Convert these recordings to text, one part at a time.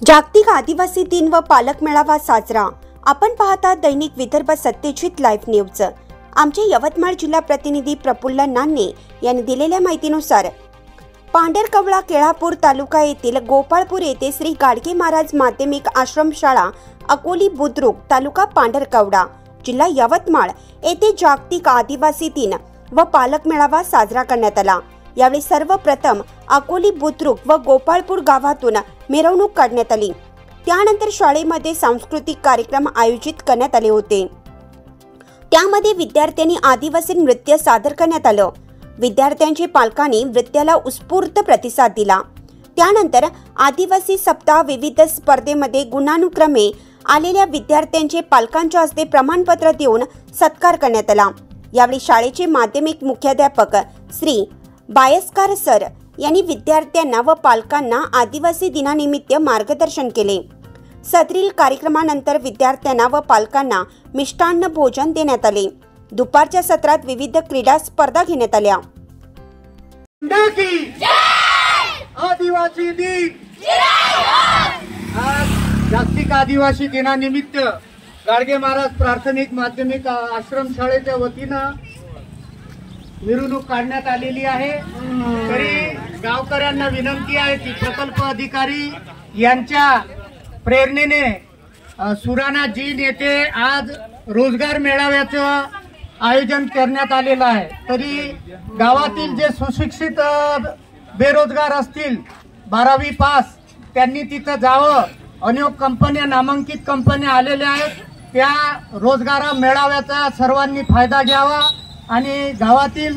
जागतिक आदिवासी दिन व पालक मेळावा साजरा। आपण पाहता दैनिक विदर्भ सत्यजित लाईव्ह न्यूज। आमचे यवतमाळ जिल्हा प्रतिनिधी प्रफुल्ल नान्हे यांनी दिलेल्या माहितीनुसार पांढरकवडा केळापूर तालुका येथील गोपाळपूर येथे श्री गाडगे महाराज माध्यमिक आश्रमशाळा अकोली बुद्रुक तालुका पांढरकवडा जिल्हा यवतमाळ येथे जागतिक आदिवासी दिन व पालक मेळावा साजरा करण्यात आला। यावेळी सर्वप्रथम अकोली बुद्रुक व गोपाळपूर गावातून मिरवणूक काढण्यात आली। त्यानंतर शाळेमध्ये सांस्कृतिक कार्यक्रम आयोजित करण्यात आले होते। त्यामध्ये विद्यार्थ्यांनी आदिवासी नृत्य सादर करण्यात आलं। विद्यार्थ्यांच्या पालकांनी नृत्याला उत्स्फूर्त प्रतिसाद दिला। त्यानंतर आदिवासी सप्ताह विविध स्पर्धेमध्ये गुणानुक्रमे आलेल्या विद्यार्थ्यांचे पालकांच्या हस्ते प्रमाणपत्र देऊन सत्कार करण्यात आला। यावेळी शाळेचे माध्यमिक मुख्याध्यापक श्री बायस्कार सर यांनी विद्यार्थ्यांना व पालकांना आदिवासी दिनानिमित्त मार्गदर्शन केले। सदरील कार्यक्रमानंतर विद्यार्थ्यांना व पालकांना मिष्टान्न भोजन देण्यात आले। दुपारच्या सत्रात विविध क्रीडा स्पर्धा घेण्यात आल्या। आदिवासी दिन आज जागतिक आदिवासी दिनानिमित्त गाडगे महाराज प्राथमिक माध्यमिक आश्रमशाळेच्या वतीनं मिरवणूक काढण्यात आलेली आहे। तरी गावकऱ्यांना विनंती आहे की प्रकल्प अधिकारी यांच्या प्रेरणेने सुराणा जीन येथे आज रोजगार मेळाव्याचं आयोजन करण्यात आलेलं आहे। तरी गावातील जे सुशिक्षित बेरोजगार असतील 12वी पास त्यांनी तिथं जावं। अनेक कंपन्या नामांकित कंपन्या आलेल्या आहेत, त्या रोजगार मेळाव्याचा सर्वांनी फायदा घ्यावा आणि गावातील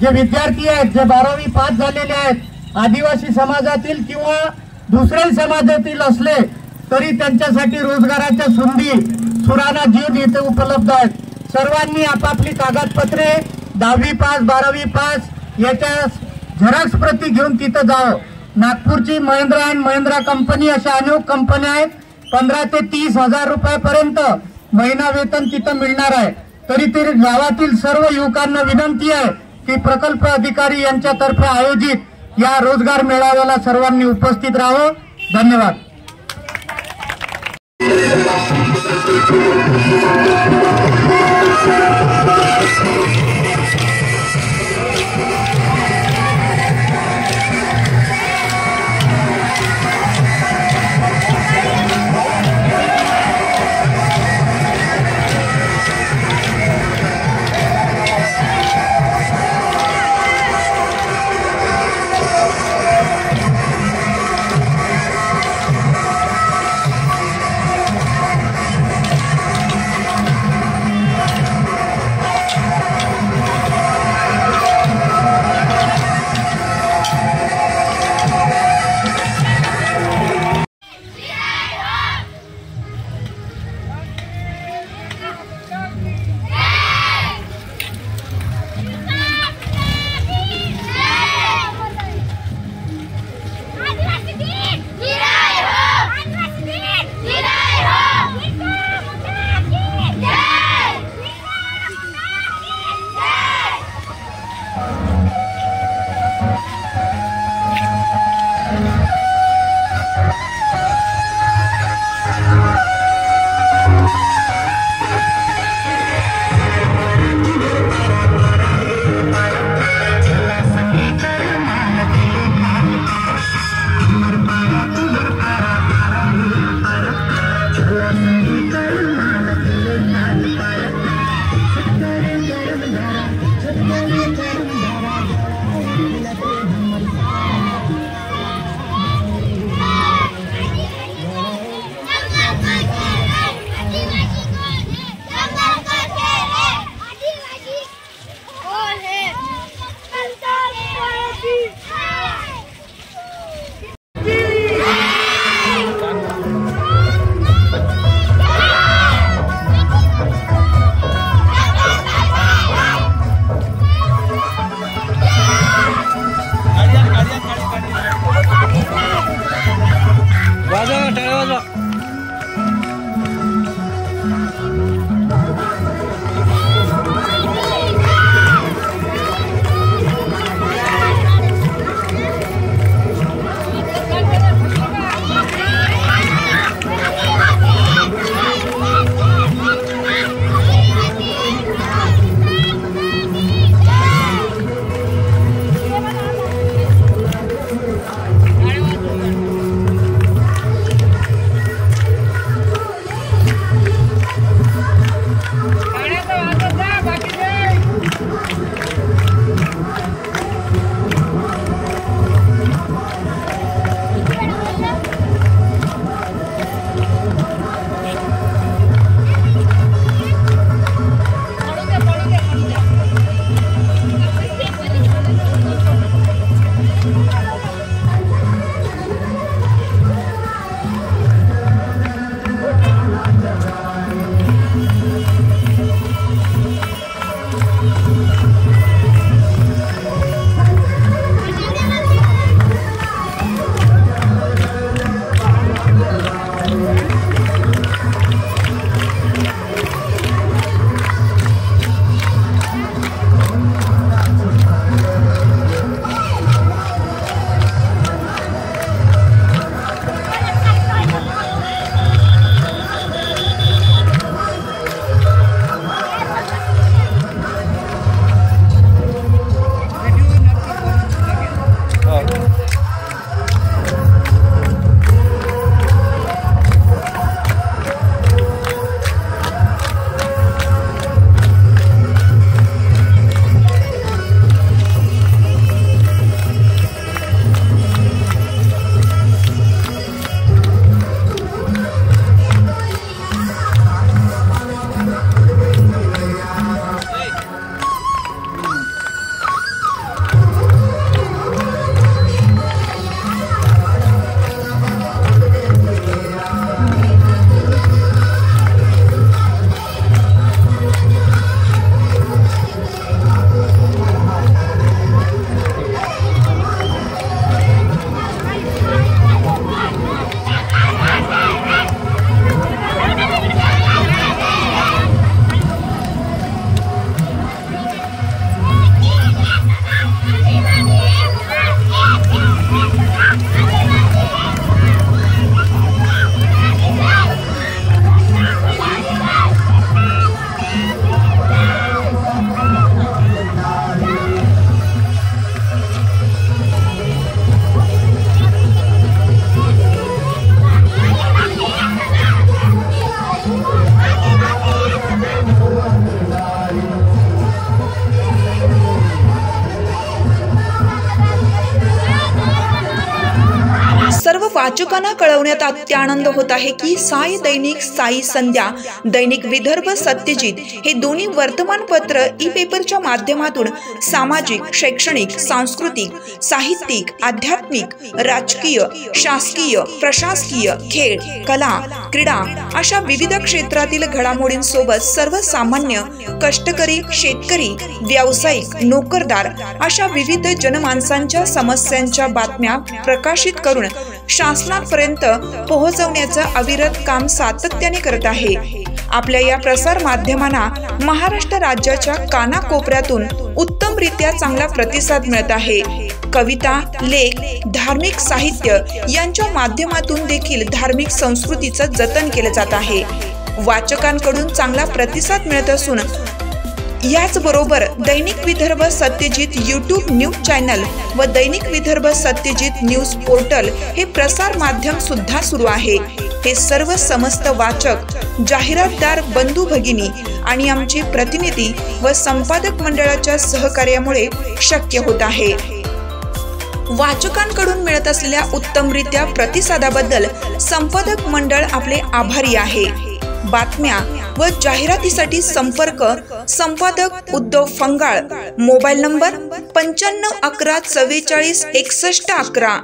जे विद्यार्थी आहेत जे 12वी पास झालेले आहेत आदिवासी समाजातील किंवा दुसऱ्या समाजातील असले तरी त्यांच्यासाठी रोजगाराच्या संधी सुराणा जीवन येथे उपलब्ध आहेत। सर्वांनी आपापली कागदपत्रे 10वी पास 12वी पास याच्या झेरॉक्स प्रती घेऊन तिथं जावं। नागपूरची महिंद्रा अँड महिंद्रा कंपनी अशा अनेक कंपन्या आहेत, 15 ते 30 हजार रुपयापर्यंत महिना वेतन तिथं मिळणार आहे। तरी गावातील सर्व युवकांना विनंती आहे की प्रकल्प अधिकारी यांच्यातर्फे आयोजित या रोजगार मेळाव्याला सर्वांनी उपस्थित राहावं। धन्यवाद। वाचकांना कळवण्यात अत्यानंद होत आहे की साई दैनिक, साई संध्या, दैनिक विदर्भ सत्यजित हे दोन्ही वर्तमानपत्र ई पेपरच्या माध्यमातून सामाजिक, शैक्षणिक, सांस्कृतिक, साहित्यिक, आध्यात्मिक, राजकीय, शासकीय, प्रशासकीय, खेळ, कला, क्रीडा अशा विविध क्षेत्रातील घडामोडींसोबत सर्वसामान्य, कष्टकरी, शेतकरी, व्यावसायिक, नोकरदार अशा विविध जनमानसांच्या समस्यांच्या बातम्या प्रकाशित करून शासनापर्यंत पोहोचवण्याचं अविरत काम सातत्याने करत आहे. आपल्या या प्रसार माध्यमांना महाराष्ट्र राज्याच्या कानाकोपऱ्यातून उत्तमरित्या चांगला प्रतिसाद मिळत आहे. कविता, लेख, धार्मिक साहित्य यांच्या माध्यमातून देखील धार्मिक संस्कृतीचं जतन केलं जात आहे. वाचकांकडून चांगला प्रतिसाद मिळत असून याचबरोबर दैनिक Vidarbha Satyajit YouTube news channel व दैनिक विदर्भ सत्यजित न्यूज पोर्टल हे प्रसार माध्यम सुद्धा सुरू आहे. हे सर्व समस्त वाचक, जाहिरातदार बंधू भगिनी आणि आमचे प्रतिनिधी व संपादक मंडळाच्या सहकार्यामुळे शक्य होत आहे. वाचकांकडून मिळत असलेल्या उत्तमरित्या प्रतिसादाबद्दल संपादक मंडळ आपले आभारी आहे. बातम्या व जाहिरातीसाठी संपर्क संपादक उद्धव फंगाळ, मोबाईल नंबर 95 11 44 61 11.